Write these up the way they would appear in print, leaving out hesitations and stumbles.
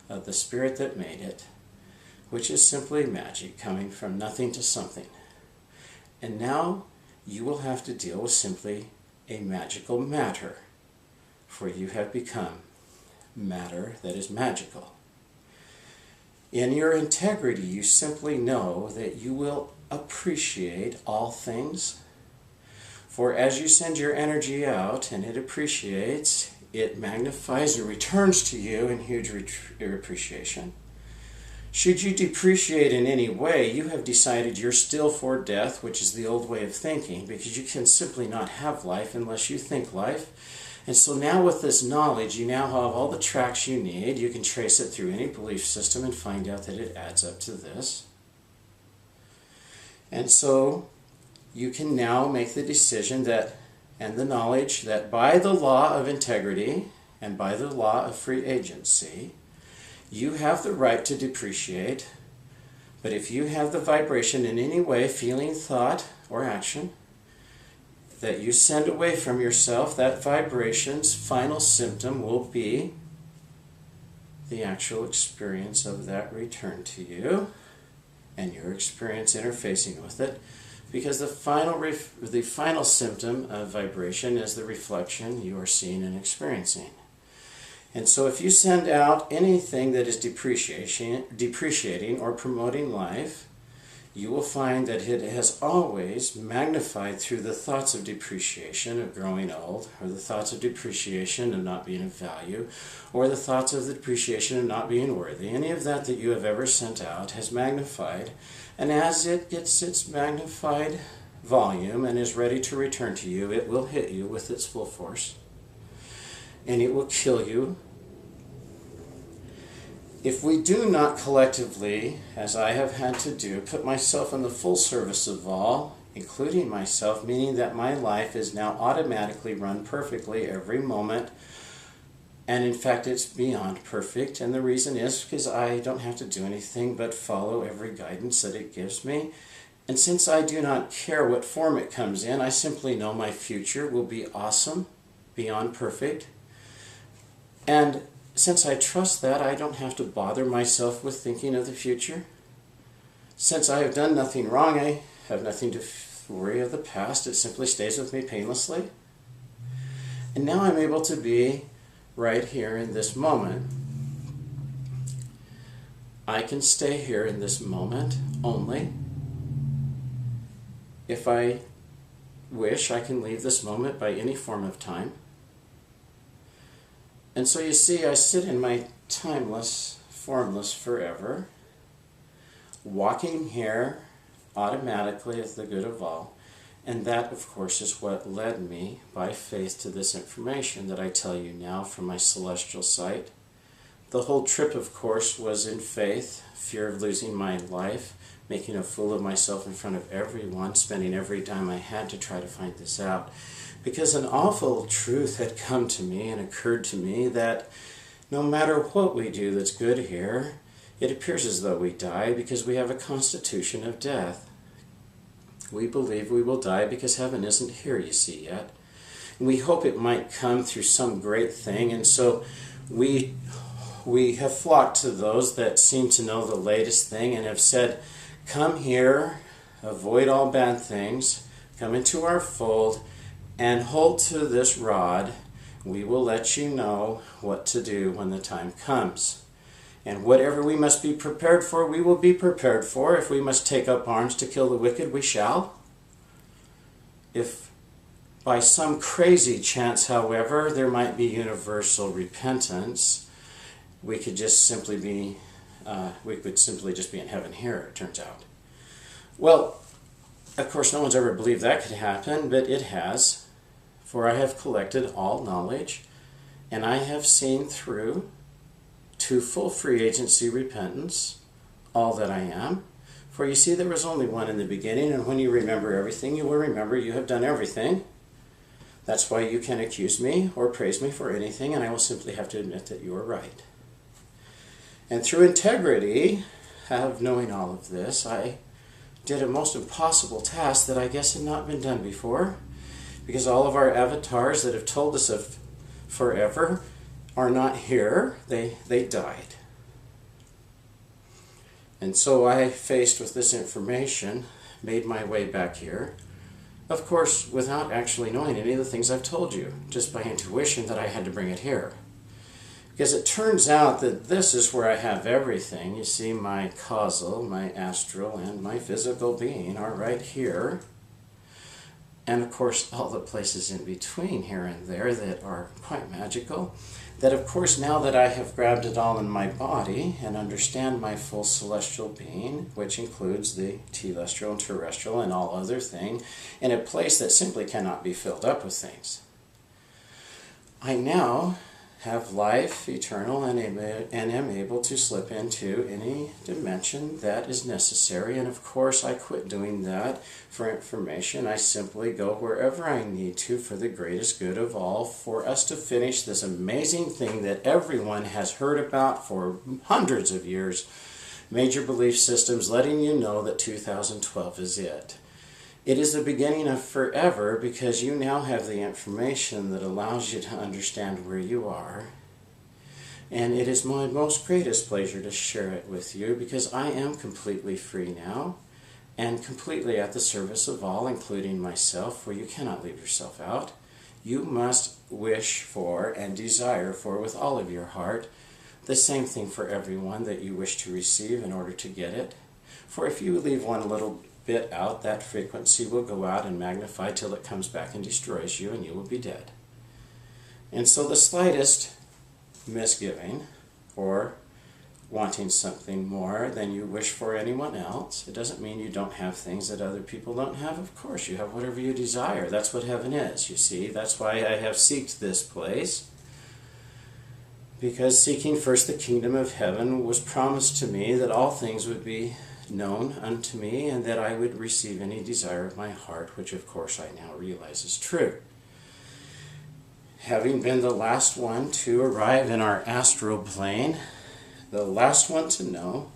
of the spirit that made it, which is simply magic coming from nothing to something. And now you will have to deal with simply a magical matter, for you have become matter that is magical. In your integrity, you simply know that you will appreciate all things. For as you send your energy out and it appreciates, it magnifies and returns to you in huge appreciation. Should you depreciate in any way, you have decided you're still for death, which is the old way of thinking, because you can simply not have life unless you think life. And so now with this knowledge, you now have all the tracks you need. You can trace it through any belief system and find out that it adds up to this. And so you can now make the decision that, and the knowledge that by the law of integrity and by the law of free agency, you have the right to depreciate. But if you have the vibration in any way, feeling, thought, or action, that you send away from yourself, that vibration's final symptom will be the actual experience of that return to you and your experience interfacing with it, because the final symptom of vibration is the reflection you are seeing and experiencing. And so if you send out anything that is depreciating or promoting life, you will find that it has always magnified through the thoughts of depreciation, of growing old, or the thoughts of depreciation of not being of value, or the thoughts of the depreciation of not being worthy. Any of that you have ever sent out has magnified, and as it gets its magnified volume and is ready to return to you, it will hit you with its full force, and it will kill you. If we do not collectively, as I have had to do, put myself in the full service of all, including myself, meaning that my life is now automatically run perfectly every moment, and in fact it's beyond perfect, and the reason is because I don't have to do anything but follow every guidance that it gives me. And since I do not care what form it comes in, I simply know my future will be awesome, beyond perfect. And since I trust that, I don't have to bother myself with thinking of the future. Since I have done nothing wrong, I have nothing to worry of the past. It simply stays with me painlessly. And now I'm able to be right here in this moment. I can stay here in this moment only. If I wish, I can leave this moment by any form of time. And so you see, I sit in my timeless, formless forever, walking here automatically as the good of all. And that, of course, is what led me by faith to this information that I tell you now from my celestial sight. The whole trip, of course, was in faith, fear of losing my life, making a fool of myself in front of everyone, spending every dime I had to try to find this out. Because an awful truth had come to me and occurred to me that no matter what we do that's good here, it appears as though we die because we have a constitution of death. We believe we will die because heaven isn't here, you see, yet. And we hope it might come through some great thing, and so we have flocked to those that seem to know the latest thing and have said, come here, avoid all bad things, come into our fold, and hold to this rod. We will let you know what to do when the time comes. And whatever we must be prepared for, we will be prepared for. If we must take up arms to kill the wicked, we shall. If by some crazy chance, however, there might be universal repentance, we could just simply be, we could simply just be in heaven here, it turns out. Well, of course, no one's ever believed that could happen, but it has. For I have collected all knowledge, and I have seen through to full free agency repentance all that I am. For you see, there was only one in the beginning, and when you remember everything, you will remember you have done everything. That's why you can accuse me or praise me for anything, and I will simply have to admit that you are right. And through integrity, of knowing all of this, I did a most impossible task that I guess had not been done before, because all of our avatars that have told us of forever are not here. They died. And so I, faced with this information, made my way back here. Of course, without actually knowing any of the things I've told you, just by intuition that I had to bring it here. Because it turns out that this is where I have everything. You see, my causal, my astral, and my physical being are right here. And of course, all the places in between here and there that are quite magical. That of course, now that I have grabbed it all in my body and understand my full celestial being, which includes the telestial and terrestrial and all other thing, in a place that simply cannot be filled up with things, I now have life eternal and am able to slip into any dimension that is necessary. And of course, I quit doing that for information. I simply go wherever I need to for the greatest good of all, for us to finish this amazing thing that everyone has heard about for hundreds of years. Major belief systems letting you know that 2012 is it. It is the beginning of forever, because you now have the information that allows you to understand where you are. And it is my most greatest pleasure to share it with you, because I am completely free now and completely at the service of all, including myself, for you cannot leave yourself out. You must wish for and desire for with all of your heart the same thing for everyone that you wish to receive in order to get it. For if you leave one little bit out, that frequency will go out and magnify till it comes back and destroys you, and you will be dead. And so the slightest misgiving or wanting something more than you wish for anyone else, it doesn't mean you don't have things that other people don't have. Of course, you have whatever you desire. That's what heaven is, you see. That's why I have sought this place, because seeking first the kingdom of heaven was promised to me that all things would be known unto me, and that I would receive any desire of my heart, which of course I now realize is true. Having been the last one to arrive in our astral plane, the last one to know,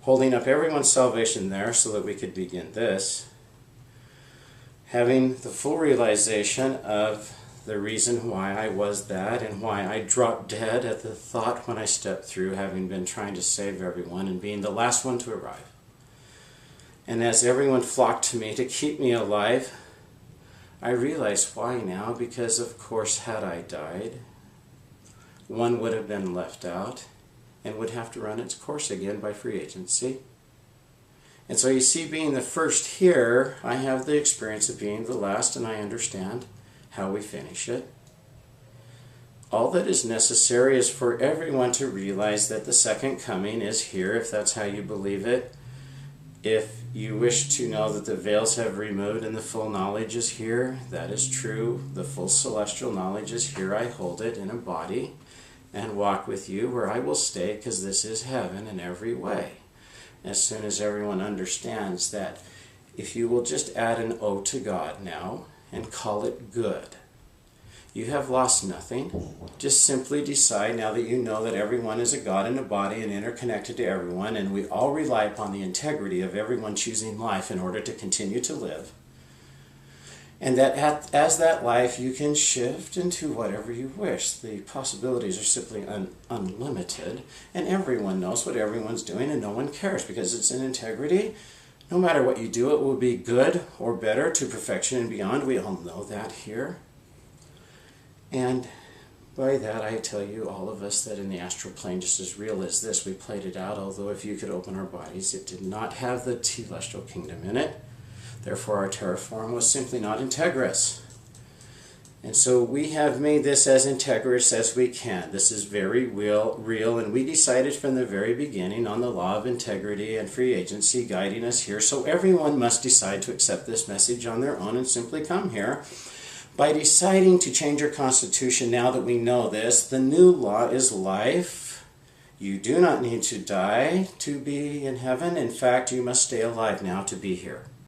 holding up everyone's salvation there so that we could begin this, having the full realization of the reason why I was that, and why I dropped dead at the thought when I stepped through, having been trying to save everyone and being the last one to arrive. And as everyone flocked to me to keep me alive, I realize why now, because of course had I died, one would have been left out and would have to run its course again by free agency. And so you see, being the first here, I have the experience of being the last, and I understand how we finish it. All that is necessary is for everyone to realize that the second coming is here, if that's how you believe it. If you wish to know that the veils have removed and the full knowledge is here, that is true. The full celestial knowledge is here. I hold it in a body and walk with you where I will stay, because this is heaven in every way. As soon as everyone understands that, if you will just add an O to God now, and call it good, you have lost nothing. Just simply decide, now that you know that everyone is a God in a body and interconnected to everyone, and we all rely upon the integrity of everyone choosing life in order to continue to live, and that as that life you can shift into whatever you wish. The possibilities are simply unlimited, and everyone knows what everyone's doing, and no one cares, because it's in integrity. No matter what you do, it will be good or better to perfection and beyond. We all know that here. And by that I tell you, all of us, that in the astral plane, just as real as this, we played it out, although if you could open our bodies, it did not have the telestial kingdom in it. Therefore our terraform was simply not integrous. And so we have made this as integrous as we can. This is very real, and we decided from the very beginning on the law of integrity and free agency guiding us here. So everyone must decide to accept this message on their own and simply come here. By deciding to change your constitution, now that we know this, the new law is life. You do not need to die to be in heaven. In fact, you must stay alive now to be here.